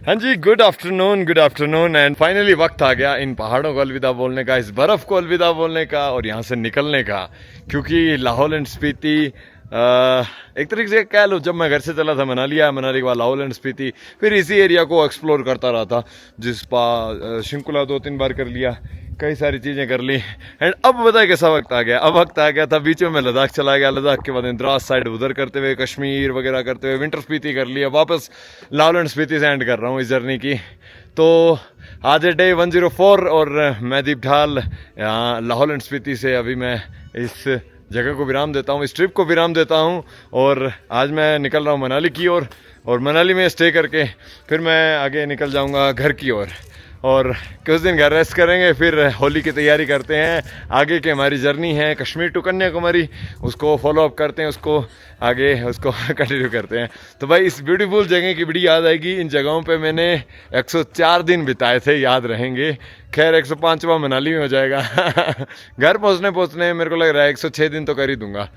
हाँ जी, good afternoon and finally वक्त आ गया इन पहाड़ों को अलविदा बोलने का, इस बर्फ़ को अलविदा बोलने का और यहाँ से निकलने का। क्योंकि लाहौल एंड स्पीति एक तरीके से कह लो, जब मैं घर से चला था मनाली आया, मनाली के बाद लाहौल एंड स्पीति, फिर इसी एरिया को एक्सप्लोर करता रहा था। शिंकुला 2-3 बार कर लिया, कई सारी चीज़ें कर ली एंड अब बताए कैसा वक्त आ गया। अब वक्त आ गया था, बीच में मैं लद्दाख चला गया, लद्दाख के बाद इंद्रास साइड उधर करते हुए कश्मीर वगैरह करते हुए विंटर स्पीति कर लिया, वापस लाहौल एंड स्पीति से एंड कर रहा हूँ इस जर्नी की। तो आज है डे 104 और मैं दीप ढाल यहाँ लाहौल एंड स्पीति से अभी मैं इस जगह को विराम देता हूँ, इस ट्रिप को विराम देता हूँ और आज मैं निकल रहा हूँ मनाली की ओर और मनाली में स्टे करके फिर मैं आगे निकल जाऊँगा घर की ओर और कुछ दिन घर रेस्ट करेंगे, फिर होली की तैयारी करते हैं। आगे की हमारी जर्नी है कश्मीर टू कन्याकुमारी, उसको फॉलो अप करते हैं, उसको आगे उसको कंटिन्यू करते हैं। तो भाई इस ब्यूटीफुल जगह की बड़ी याद आएगी। इन जगहों पे मैंने 104 दिन बिताए थे, याद रहेंगे। खैर 105वां मनाली में हो जाएगा। घर पहुँचने मेरे को लग रहा है 106 दिन तो कर ही दूंगा।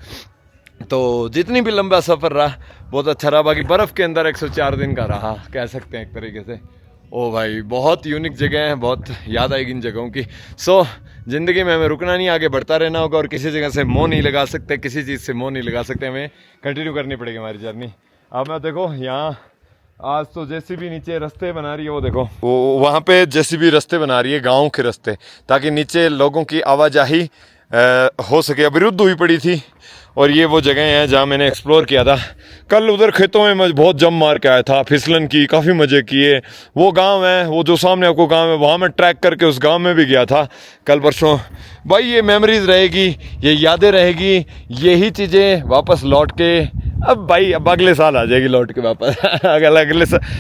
तो जितनी भी लंबा सफ़र रहा बहुत अच्छा रहा। बाकी बर्फ़ के अंदर 104 दिन का रहा, कह सकते हैं एक तरीके से। ओ भाई बहुत यूनिक जगह है, बहुत याद आएगी इन जगहों की। ज़िंदगी में हमें रुकना नहीं, आगे बढ़ता रहना होगा और किसी जगह से मोह नहीं लगा सकते, किसी चीज़ से मोह नहीं लगा सकते, हमें कंटिन्यू करनी पड़ेगी हमारी जर्नी। अब मैं देखो यहाँ आज तो जेसीबी नीचे रास्ते बना रही है, वो देखो वो वहाँ पे जेसीबी रास्ते बना रही है, गाँव के रास्ते, ताकि नीचे लोगों की आवाजाही हो सके। अभी रुद्ध हुई पड़ी थी और ये वो जगह हैं जहाँ मैंने एक्सप्लोर किया था। कल उधर खेतों में मैं बहुत जम मार के आया था, फिसलन की, काफ़ी मज़े किए। वो गांव है, वो जो सामने आपको गांव है, वहाँ मैं ट्रैक करके उस गांव में भी गया था कल परसों। भाई ये मेमोरीज़ रहेगी, ये यादें रहेगी, यही चीज़ें वापस लौट के अब अगले साल आ जाएगी लौट के वापस।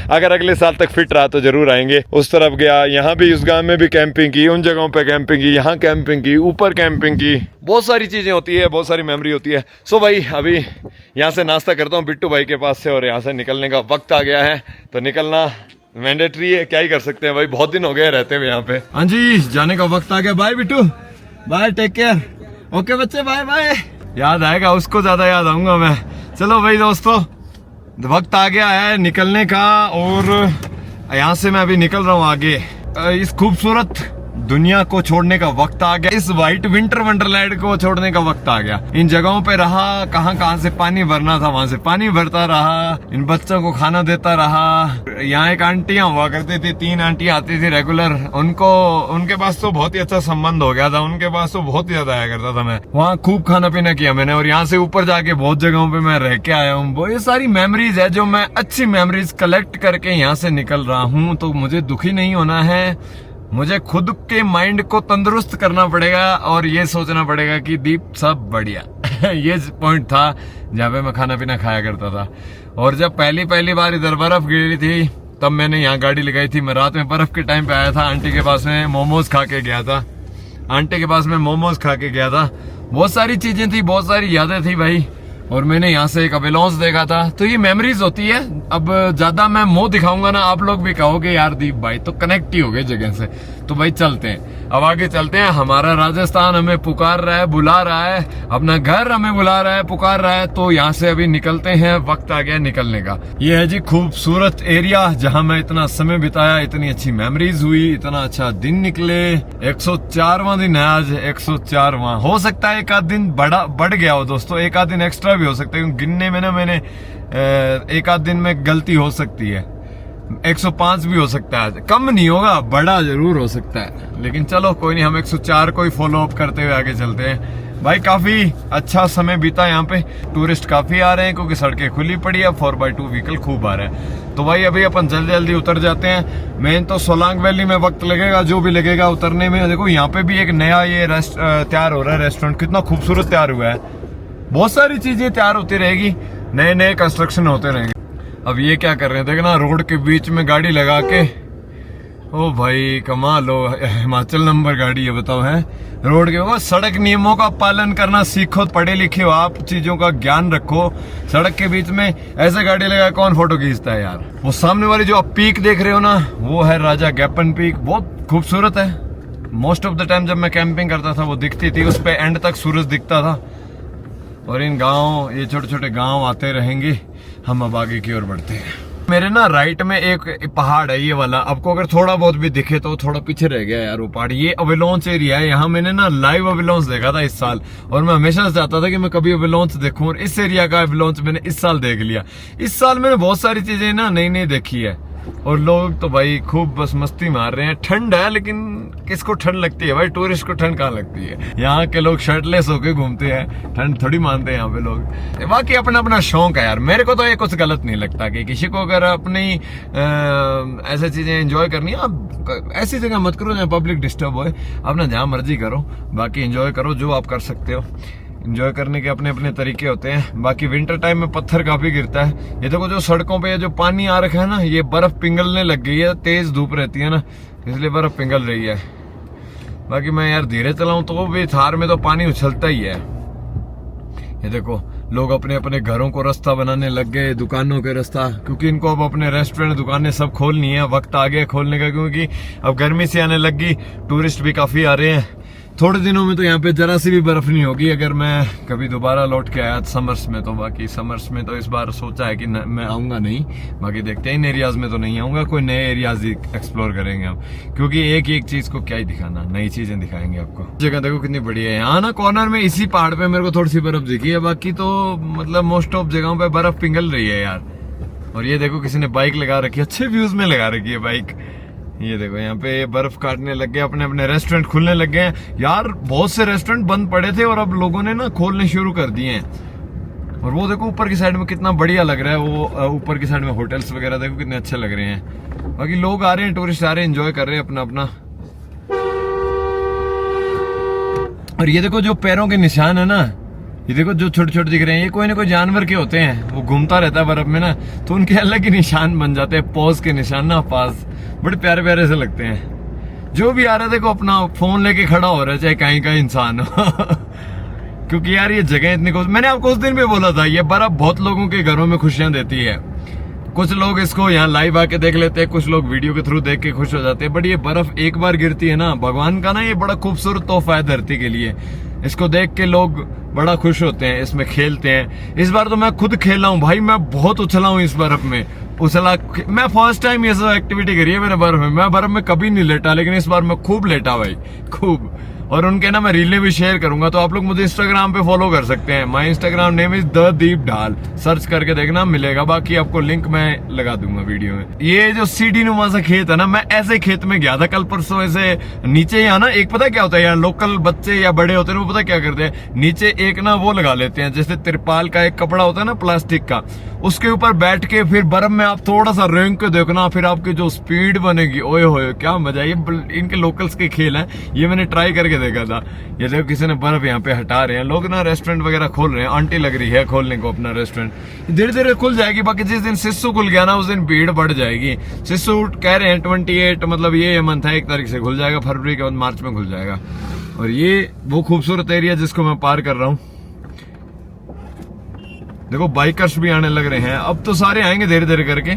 अगर अगले साल तक फिट रहा तो ज़रूर आएंगे। उस तरफ गया, यहाँ भी उस गांव में भी कैंपिंग की, उन जगहों पे कैंपिंग की, यहाँ कैंपिंग की, ऊपर कैंपिंग की, बहुत सारी चीज़ें होती है, बहुत सारी मेमोरी होती है। सो भाई अभी यहाँ से नाश्ता करता हूँ बिट्टू भाई के पास से और यहाँ से निकलने का वक्त आ गया है। तो निकलना मैंडेटरी है, क्या ही कर सकते हैं भाई, बहुत दिन हो गए रहते हुए यहाँ पे। हाँ जी, जाने का वक्त आ गया। Bye Bittu, bye, take care. Okay बच्चे, बाय बाय। याद आएगा उसको, ज़्यादा याद आऊँगा मैं। चलो भाई दोस्तों, वक्त आ गया है निकलने का और यहाँ से मैं अभी निकल रहा हूँ आगे। इस खूबसूरत दुनिया को छोड़ने का वक्त आ गया, इस वाइट विंटर वंडरलैंड को छोड़ने का वक्त आ गया। इन जगहों पे रहा, कहाँ से पानी भरना था वहां से पानी भरता रहा, इन बच्चों को खाना देता रहा। यहाँ एक आंटियां हुआ करती थी, 3 आंटियां आती थी रेगुलर, उनके पास तो बहुत ही अच्छा संबंध हो गया था, उनके पास तो बहुत ही ज्यादा आया करता था मैं। वहाँ खूब खाना पीना किया मैंने और यहाँ से ऊपर जाके बहुत जगहों पे मैं रह के आया हूँ। वो ये सारी मेमोरीज है जो मैं अच्छी मेमोरीज कलेक्ट करके यहाँ से निकल रहा हूँ। तो मुझे दुखी नहीं होना है, मुझे खुद के माइंड को तंदुरुस्त करना पड़ेगा और ये सोचना पड़ेगा कि दीप सब बढ़िया। ये पॉइंट था जहाँ पे मैं खाना पीना खाया करता था। और जब पहली बार इधर बर्फ गिरी थी तब मैंने यहाँ गाड़ी लगाई थी। मैं रात में बर्फ के टाइम पे आया था, आंटी के पास में मोमोज खा के गया था, बहुत सारी चीजें थी, बहुत सारी यादें थी भाई। और मैंने यहाँ से एक अवेलॉन्स देखा था। तो ये मेमोरीज होती है। अब ज्यादा मैं मुंह दिखाऊंगा ना, आप लोग भी कहोगे यार दीप भाई तो कनेक्ट ही हो गए जगह से। तो भाई चलते हैं, अब आगे चलते हैं। हमारा राजस्थान हमें पुकार रहा है, बुला रहा है, अपना घर हमें बुला रहा है, पुकार रहा है। तो यहाँ से अभी निकलते हैं, वक्त आ गया निकलने का। ये है जी खूबसूरत एरिया जहाँ मैं इतना समय बिताया, इतनी अच्छी मेमोरीज हुई, इतना अच्छा दिन निकले। 104वां दिन है आज, 104वां। हो सकता है एक आध दिन बढ़ गया हो दोस्तों, एक आध दिन एक्स्ट्रा भी हो सकता है। गिनने में ना मैंने एक आध दिन में गलती हो सकती है, 105 भी हो सकता है, कम नहीं होगा, बड़ा जरूर हो सकता है। लेकिन चलो कोई नहीं, हम 104 को ही फॉलो अप करते हुए आगे चलते हैं। भाई काफी अच्छा समय बीता यहाँ पे, टूरिस्ट काफी आ रहे हैं क्योंकि सड़कें खुली पड़ी है, 4x2 व्हीकल खूब आ रहे हैं। तो भाई अभी अपन जल्दी उतर जाते हैं। मेन तो सोलांग वैली में वक्त लगेगा, जो भी लगेगा उतरने में। देखो यहाँ पे भी एक नया ये तैयार हो रहा है रेस्टोरेंट, कितना खूबसूरत तैयार हुआ है। बहुत सारी चीजें तैयार होती रहेगी, नए कंस्ट्रक्शन होते रहेंगे। अब ये क्या कर रहे हैं देखना, रोड के बीच में गाड़ी लगा के। ओ भाई कमाल हो, हिमाचल नंबर गाड़ी है, बताओ है रोड के। वो सड़क नियमों का पालन करना सीखो, पढ़े लिखे हो आप, चीजों का ज्ञान रखो। सड़क के बीच में ऐसे गाड़ी लगा कौन फोटो खींचता है यार। वो सामने वाली जो आप पीक देख रहे हो ना, वो है राजा गैपन पीक, बहुत खूबसूरत है। मोस्ट ऑफ द टाइम जब मैं कैंपिंग करता था वो दिखती थी, उस पे एंड तक सूरज दिखता था। और इन गाँव, ये छोटे छोटे गाँव आते रहेंगे। हम अब आगे की ओर बढ़ते हैं। मेरे ना राइट में एक पहाड़ है ये वाला, आपको अगर थोड़ा बहुत भी दिखे तो थोड़ा पीछे रह गया यार वो पहाड़। ये अवेलांच एरिया है, यहाँ मैंने ना लाइव अवेलांच देखा था इस साल, और मैं हमेशा चाहता था कि मैं कभी अवेलांच देखूं, और इस एरिया का अवेलांच मैंने इस साल देख लिया। इस साल मैंने बहुत सारी चीजें ना नई नई देखी है, और लोग तो भाई खूब बस मस्ती मार रहे हैं। ठंड है लेकिन किसको ठंड लगती है भाई, टूरिस्ट को ठंड कहाँ लगती है। यहाँ के लोग शर्टलेस होके घूमते हैं, ठंड थोड़ी मानते हैं यहाँ पे लोग। बाकी अपना अपना शौक है यार, मेरे को तो ये कुछ गलत नहीं लगता कि किसी को अगर अपनी ऐसी चीजें एंजॉय करनी है, आप ऐसी जगह मत करो जहाँ पब्लिक डिस्टर्ब हो, अपना जहाँ मर्जी करो, बाकी एंजॉय करो जो आप कर सकते हो। एंजॉय करने के अपने अपने तरीके होते हैं। बाकी विंटर टाइम में पत्थर काफी गिरता है। ये देखो जो सड़कों पे जो पानी आ रखा है ना, ये बर्फ पिघलने लग गई है, तेज धूप रहती है ना इसलिए बर्फ पिघल रही है। बाकी मैं यार धीरे चलाऊं तो भी थार में तो पानी उछलता ही है। ये देखो लोग अपने अपने घरों को रास्ता बनाने लग गए, दुकानों के रास्ता, क्योंकि इनको अब अपने रेस्टोरेंट दुकानें सब खोलनी है, वक्त आ गया खोलने का, क्योंकि अब गर्मी से आने लगी, टूरिस्ट भी काफी आ रहे हैं। थोड़े दिनों में तो यहाँ पे जरा सी भी बर्फ नहीं होगी अगर मैं कभी दोबारा लौट के आया समर्स में तो। बाकी समर्स में तो इस बार सोचा है कि मैं आऊंगा नहीं, बाकी देखते हैं। इन एरियाज में तो नहीं आऊंगा, कोई नए एरियाज एक्सप्लोर करेंगे हम, क्योंकि एक एक चीज को क्या ही दिखाना, नई चीजें दिखाएंगे आपको। जगह देखो कितनी बढ़िया है। यहाँ ना कॉर्नर में इसी पहाड़ पे मेरे को थोड़ी सी बर्फ दिखी है, बाकी तो मतलब मोस्ट ऑफ जगहों पे बर्फ पिघल रही है यार। और ये देखो किसी ने बाइक लगा रखी है, अच्छे व्यूज में लगा रखी है बाइक। ये देखो यहाँ पे बर्फ काटने लग गए, अपने अपने रेस्टोरेंट खुलने लग गए हैं यार। बहुत से रेस्टोरेंट बंद पड़े थे और अब लोगों ने ना खोलने शुरू कर दिए हैं। और वो देखो ऊपर की साइड में कितना बढ़िया लग रहा है, वो ऊपर की साइड में होटल्स वगैरह देखो कितने अच्छे लग रहे हैं। बाकी लोग आ रहे हैं, टूरिस्ट आ रहे हैं, एंजॉय कर रहे हैं अपना अपना। और ये देखो जो पैरों के निशान है ना, ये देखो जो छोटे छोटे दिख रहे हैं, ये कोई ना कोई जानवर के होते हैं, वो घूमता रहता है बर्फ में ना, तो उनके अलग ही निशान बन जाते हैं, पॉज के निशान ना, पास बड़े प्यारे प्यारे से लगते हैं। जो भी आ रहा है देखो अपना फोन लेके खड़ा हो रहा है, चाहे कहीं का इंसान हो क्योंकि यार ये जगह इतनी मैंने आपको उस दिन भी बोला था, ये बर्फ बहुत लोगों के घरों में खुशियां देती है। कुछ लोग इसको यहाँ लाइव आके देख लेते हैं, कुछ लोग वीडियो के थ्रू देख के खुश हो जाते हैं। बट ये बर्फ एक बार गिरती है ना, भगवान का ना ये बड़ा खूबसूरत तोहफा है धरती के लिए। इसको देख के लोग बड़ा खुश होते हैं, इसमें खेलते हैं। इस बार तो मैं खुद खेला हूँ भाई, मैं बहुत उछला हूँ इस बर्फ में, उछला। मैं फर्स्ट टाइम ये सब एक्टिविटी करी है मैंने बर्फ में। मैं बर्फ में कभी नहीं लेटा, लेकिन इस बार मैं खूब लेटा भाई, खूब। और उनके ना मैं रीलें भी शेयर करूंगा, तो आप लोग मुझे इंस्टाग्राम पे फॉलो कर सकते हैं। My Instagram name is the Deep Dhal, search करके देखना मिलेगा। बाकी आपको लिंक मैं लगा दूंगा वीडियो में। ये जो सीढ़ी नुमा सा खेत है ना, मैं ऐसे खेत में गया था कल परसों। ऐसे नीचे यहाँ ना एक पता क्या होता है यार, लोकल बच्चे या बड़े होते हैं वो पता क्या करते हैं, नीचे एक ना वो लगा लेते हैं, जैसे तिरपाल का एक कपड़ा होता है ना प्लास्टिक का, उसके ऊपर बैठ के फिर बर्फ में आप थोड़ा सा रेंग के देखना, फिर आपकी जो स्पीड बनेगी, ओए होए क्या मजा। ये इनके लोकल्स के खेल हैं, ये मैंने ट्राई करके देखा था। ये देखो किसी ने बर्फ यहाँ पे हटा रहे हैं लोग ना, रेस्टोरेंट वगैरह खोल रहे हैं। आंटी लग रही है खोलने को अपना रेस्टोरेंट, धीरे धीरे खुल जाएगी। बाकी जिस दिन सिस्सू खुल गया ना, उस दिन भीड़ बढ़ जाएगी। सिस्सू कह रहे हैं 28 मतलब ये मंथ है, 1 तारीख से खुल जाएगा, फरवरी के बाद मार्च में खुल जाएगा। और ये वो खूबसूरत एरिया जिसको मैं पार कर रहा हूँ। देखो बाइकर्स भी आने लग रहे हैं, अब तो सारे आएंगे धीरे धीरे करके।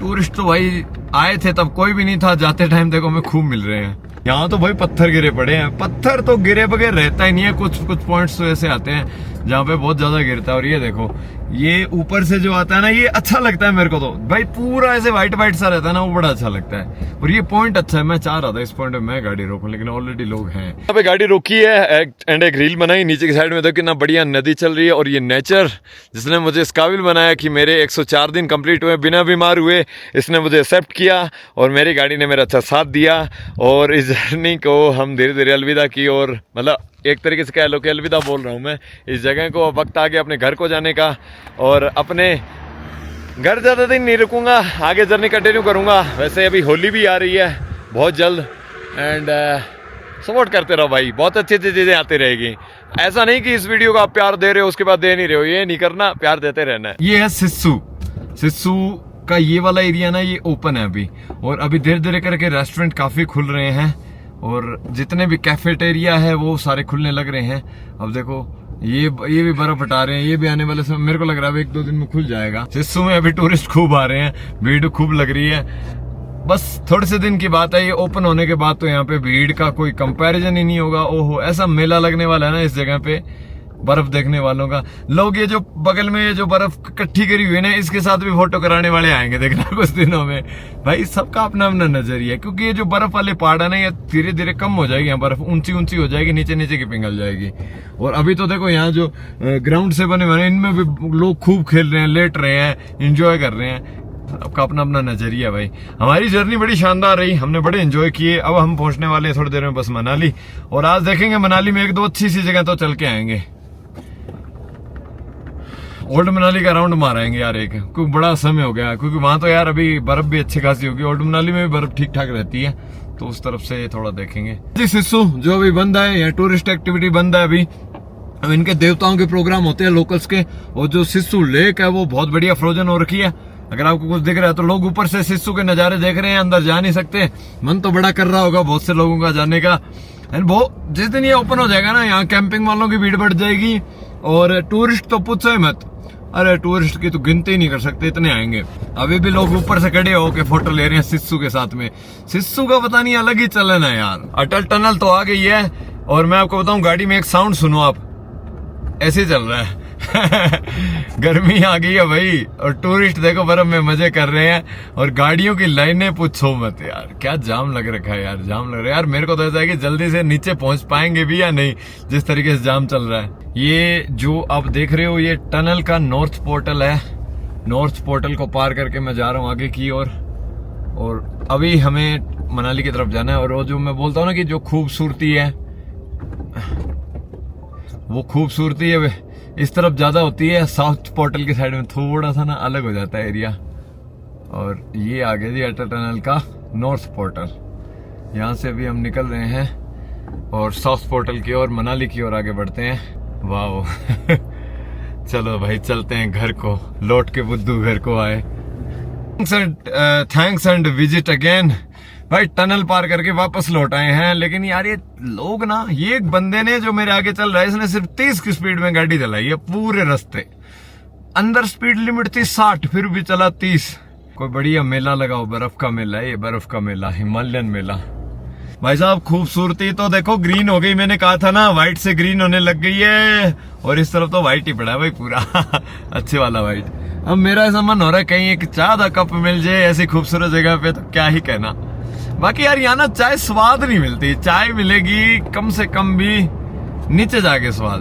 टूरिस्ट तो भाई आए थे तब कोई भी नहीं था, जाते टाइम देखो हमें खूब मिल रहे हैं। यहाँ तो भाई पत्थर गिरे पड़े हैं, पत्थर तो गिरे बगैर रहता ही नहीं है। कुछ कुछ पॉइंट्स तो ऐसे आते हैं जहाँ पे बहुत ज्यादा गिरता है। और ये देखो ये ऊपर से जो आता है ना, ये अच्छा लगता है मेरे को तो भाई, पूरा ऐसे व्हाइट व्हाइट सा रहता है ना, वो बड़ा अच्छा लगता है। और ये पॉइंट अच्छा है, मैं चाह रहा था इस पॉइंट पे मैं गाड़ी रोकूं, लेकिन ऑलरेडी लोग हैं यहाँ पे। गाड़ी रोकी है एंड एक रील बनाई। नीचे की साइड में देखो कितना बढ़िया नदी चल रही है, और ये नेचर जिसने मुझे इस काबिल बनाया कि मेरे 104 दिन कंप्लीट हुए बिना बीमार हुए, इसने मुझे एक्सेप्ट किया और मेरी गाड़ी ने मेरा अच्छा साथ दिया। और इस जर्नी को हम धीरे धीरे अलविदा की, और मतलब एक तरीके से कह लो कि अलविदा बोल रहा हूँ मैं इस जगह को। वक्त आ गया अपने घर को जाने का, और अपने घर ज़्यादा दिन नहीं रुकूंगा, आगे जर्नी कंटिन्यू करूँगा। वैसे अभी होली भी आ रही है बहुत जल्द, एंड सपोर्ट करते रहो भाई, बहुत अच्छी अच्छी चीज़ें आती रहेगी। ऐसा नहीं कि इस वीडियो को आप प्यार दे रहे हो उसके बाद दे नहीं रहे हो, ये नहीं करना, प्यार देते रहना है। ये है सिस्सू का ये वाला एरिया ना, ये ओपन है अभी, और अभी धीरे धीरे करके रेस्टोरेंट काफ़ी खुल रहे हैं, और जितने भी कैफेटेरिया है वो सारे खुलने लग रहे हैं। अब देखो ये भी बर्फ हटा रहे हैं, ये भी आने वाले समय मेरे को लग रहा है 1-2 दिन में खुल जाएगा। सिस्सू में अभी टूरिस्ट खूब आ रहे हैं, भीड़ खूब लग रही है। बस थोड़े से दिन की बात है, ये ओपन होने के बाद तो यहाँ पे भीड़ का कोई कंपैरिजन ही नहीं होगा। ओहो ऐसा मेला लगने वाला है ना इस जगह पे, बर्फ देखने वालों का। लोग ये जो बगल में ये जो बर्फ इकट्ठी करी हुई है ना, इसके साथ भी फोटो कराने वाले आएंगे देखना कुछ दिनों में। भाई सबका अपना अपना नजरिया है, क्योंकि ये जो बर्फ वाले पहाड़ है ना, ये धीरे धीरे कम हो जाएगी, यहाँ बर्फ ऊंची ऊंची हो जाएगी, नीचे नीचे की पिघल जाएगी। और अभी तो देखो यहाँ जो ग्राउंड से बने हुए इनमें भी लोग खूब खेल रहे हैं, लेट रहे हैं, इंजॉय कर रहे हैं। आपका अपना अपना नजरिया भाई। हमारी जर्नी बड़ी शानदार रही, हमने बड़े एंजॉय किए। अब हम पहुंचने वाले हैं थोड़ी देर में बस मनाली, और आज देखेंगे मनाली में एक दो अच्छी सी जगह तो चल के आएंगे। ओल्ड मनाली का राउंड मारेंगे यार एक, क्योंकि बड़ा समय हो गया, क्योंकि वहां तो यार अभी बर्फ भी अच्छी खासी होगी। ओल्ड मनाली में भी बर्फ ठीक ठाक रहती है, तो उस तरफ से थोड़ा देखेंगे जी। सिस्सू जो अभी बंद है, यहाँ टूरिस्ट एक्टिविटी बंद है अभी। अब इनके देवताओं के प्रोग्राम होते हैं लोकल्स के, और जो सिस्सू लेक है वो बहुत बढ़िया फ्रोजन हो रखी है। अगर आपको कुछ दिख रहा है तो लोग ऊपर से सिस्सू के नजारे देख रहे हैं, अंदर जा नहीं सकते। मन तो बड़ा कर रहा होगा बहुत से लोगों का जाने का। एंड वो जिस दिन ये ओपन हो जाएगा ना, यहाँ कैंपिंग वालों की भीड़ बढ़ जाएगी, और टूरिस्ट तो पूछो ही मत। अरे टूरिस्ट की तो गिनती ही नहीं कर सकते, इतने आएंगे। अभी भी लोग ऊपर से खड़े होके फोटो ले रहे हैं सिस्सू के साथ में। सिस्सू का पता नहीं अलग ही चलन है यार। अटल टनल तो आ गई है, और मैं आपको बताऊं गाड़ी में एक साउंड सुनो आप, ऐसे चल रहा है। गर्मी आ गई है भाई, और टूरिस्ट देखो बर्फ में मजे कर रहे हैं, और गाड़ियों की लाइनें पूछो मत यार, क्या जाम लग रखा है यार, जाम लग रहा है यार। मेरे को तो ऐसा है कि जल्दी से नीचे पहुंच पाएंगे भी या नहीं, जिस तरीके से जाम चल रहा है। ये जो आप देख रहे हो ये टनल का नॉर्थ पोर्टल है। नॉर्थ पोर्टल को पार करके मैं जा रहा हूँ आगे की ओर, और अभी हमें मनाली की तरफ जाना है। और वो जो मैं बोलता हूँ ना कि जो खूबसूरती है, वो खूबसूरती है इस तरफ ज्यादा होती है, साउथ पोर्टल की साइड में थोड़ा सा ना अलग हो जाता है एरिया। और ये आ गया जी अटल टनल का नॉर्थ पोर्टल। यहाँ से अभी हम निकल रहे हैं और साउथ पोर्टल की ओर, मनाली की ओर आगे बढ़ते हैं। वाह चलो भाई चलते हैं घर को, लौट के बुद्धू घर को आए। Thanks and visit again. भाई टनल पार करके वापस लौट आए हैं, लेकिन यार ये लोग ना, ये एक बंदे ने जो मेरे आगे चल रहा है, इसने सिर्फ 30 की स्पीड में गाड़ी चलाई है पूरे रास्ते। अंदर स्पीड लिमिट थी 60, फिर भी चला 30। कोई बढ़िया मेला लगाओ, बर्फ का मेला है ये, बर्फ का मेला, हिमालयन मेला। भाई साहब खूबसूरती तो देखो ग्रीन हो गई, मैंने कहा था ना व्हाइट से ग्रीन होने लग गई है, और इस तरफ तो व्हाइट ही पड़ा है भाई पूरा अच्छे वाला व्हाइट। अब मेरा ऐसा मन हो रहा है कहीं एक चाय का कप मिल जाए ऐसी खूबसूरत जगह पे, तो क्या ही कहना। बाकी यार यहाँ ना चाय स्वाद नहीं मिलती, चाय मिलेगी कम से कम भी नीचे जाके स्वाद।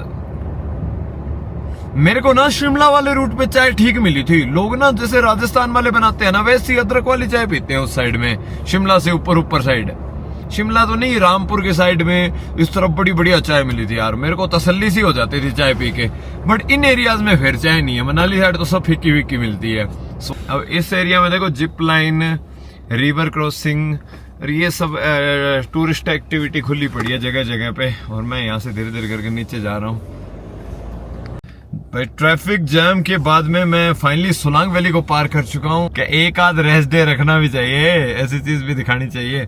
मेरे को ना शिमला वाले रूट पे चाय ठीक मिली थी। लोग ना जैसे राजस्थान वाले बनाते हैं ना, वैसी अदरक वाली चाय पीते हैं उस साइड में, शिमला से ऊपर साइड। शिमला तो नहीं, रामपुर के साइड में इस तरफ बड़ी बढ़िया चाय मिली थी यार, मेरे को तसल्ली सी हो जाती थी चाय पी के। बट इन एरियाज में फिर चाय नहीं है, मनाली साइड तो सब फीकी फीकी मिलती है। अब इस एरिया में देखो जिप लाइन, रिवर क्रॉसिंग, और ये सब टूरिस्ट एक्टिविटी खुली पड़ी है जगह जगह पे। और मैं यहाँ से धीरे धीरे करके नीचे जा रहा हूँ भाई। ट्रैफिक जैम के बाद में मैं फाइनली सोलांग वैली को पार कर चुका हूँ। क्या एक आध रेस्ट डे रखना भी चाहिए, ऐसी चीज भी दिखानी चाहिए।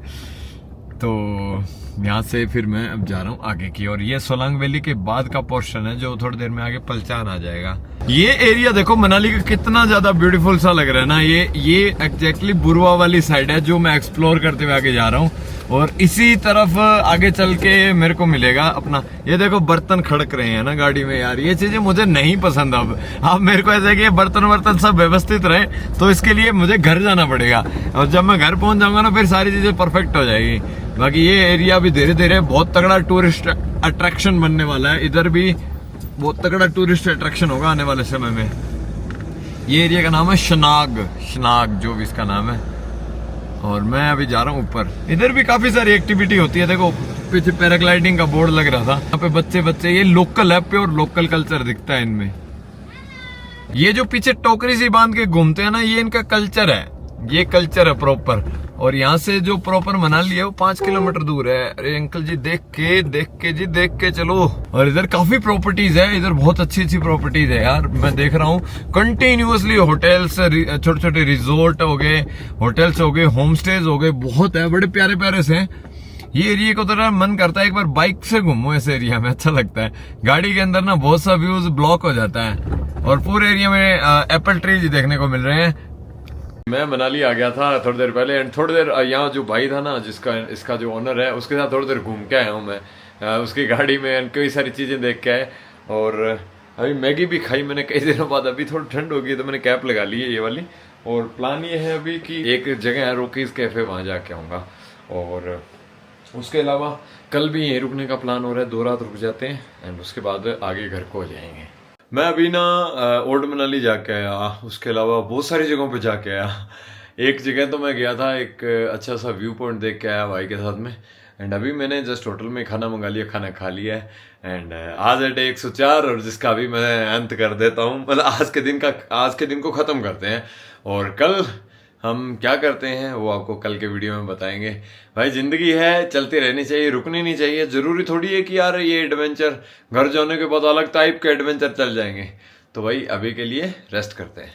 तो यहाँ से फिर मैं अब जा रहा हूँ आगे की, और ये सोलांग वैली के बाद का पोर्शन है जो थोड़ी देर में आगे पलचान आ जाएगा। ये एरिया देखो मनाली का कितना ज्यादा ब्यूटीफुल सा लग रहा है ना। ये एग्जैक्टली बुरवा वाली साइड है जो मैं एक्सप्लोर करते हुए आगे जा रहा हूँ, और इसी तरफ आगे चल के मेरे को मिलेगा अपना। ये देखो बर्तन खड़क रहे हैं ना गाड़ी में यार, ये चीजें मुझे नहीं पसंद। अब मेरे को ऐसा है कि बर्तन सब व्यवस्थित रहे, तो इसके लिए मुझे घर जाना पड़ेगा, और जब मैं घर पहुंच जाऊंगा ना फिर सारी चीजें परफेक्ट हो जाएगी। बाकी ये एरिया भी धीरे धीरे बहुत तगड़ा टूरिस्ट अट्रैक्शन बनने वाला है। इधर भी बहुत तगड़ा टूरिस्ट अट्रैक्शन होगा आने वाले समय में। ये एरिया का नाम है शनाग जो भी इसका नाम है, और मैं अभी जा रहा हूँ ऊपर। इधर भी काफी सारी एक्टिविटी होती है। देखो पीछे पैराग्लाइडिंग का बोर्ड लग रहा था, यहाँ पे बच्चे ये लोकल है, प्योर लोकल कल्चर दिखता है इनमें। ये जो पीछे टोकरी सी बांध के घूमते हैं ना, ये इनका कल्चर है, ये कल्चर है प्रॉपर। और यहाँ से जो प्रॉपर मनाली है वो 5 किलोमीटर दूर है। अरे अंकल जी देख के चलो। और इधर काफी प्रॉपर्टीज है, इधर बहुत अच्छी प्रॉपर्टीज है यार। मैं देख रहा हूँ कंटिन्यूअसली होटल्स, छोटे छोटे रिजोर्ट हो गए, होटल्स हो गए, होम स्टेज हो गए, बहुत है, बड़े प्यारे प्यारे से। ये एरिया को तो मन करता है एक बार बाइक से घूमो इस एरिया में, अच्छा लगता है। गाड़ी के अंदर ना बहुत सा व्यूज ब्लॉक हो जाता है, और पूरे एरिया में एप्पल ट्रीज देखने को मिल रहे हैं। मैं मनाली आ गया था थोड़ी देर पहले, एंड थोड़ी देर यहाँ जो भाई था ना जिसका इसका जो ओनर है, उसके साथ थोड़ी देर घूम के आया हूँ मैं। उसकी गाड़ी में कई सारी चीजें देख के आए। और अभी मैगी भी खाई मैंने कई दिनों बाद। अभी थोड़ी ठंड हो गई तो मैंने कैप लगा ली है ये वाली। और प्लान ये है अभी कि एक जगह है रोकीज कैफ़े, वहाँ जाके आऊँगा। और उसके अलावा कल भी यहीं रुकने का प्लान हो रहा है, 2 रात रुक जाते हैं एंड उसके बाद आगे घर को जाएंगे। मैं अभी ना ओल्ड मनाली जाके आया, उसके अलावा बहुत सारी जगहों पे जाके आया। एक जगह तो मैं गया था, एक अच्छा सा व्यू पॉइंट देख के आया भाई के साथ में। एंड अभी मैंने जस्ट होटल में खाना मंगा लिया, खाना खा लिया है। एंड आज है डे 104 और जिसका अभी मैं अंत कर देता हूँ, मतलब आज के दिन को ख़त्म करते हैं। और कल हम क्या करते हैं वो आपको कल के वीडियो में बताएंगे। भाई जिंदगी है, चलती रहनी चाहिए, रुकनी नहीं चाहिए। जरूरी थोड़ी है कि यार ये एडवेंचर घर जाने के बाद अलग टाइप के एडवेंचर चल जाएंगे। तो भाई अभी के लिए रेस्ट करते हैं।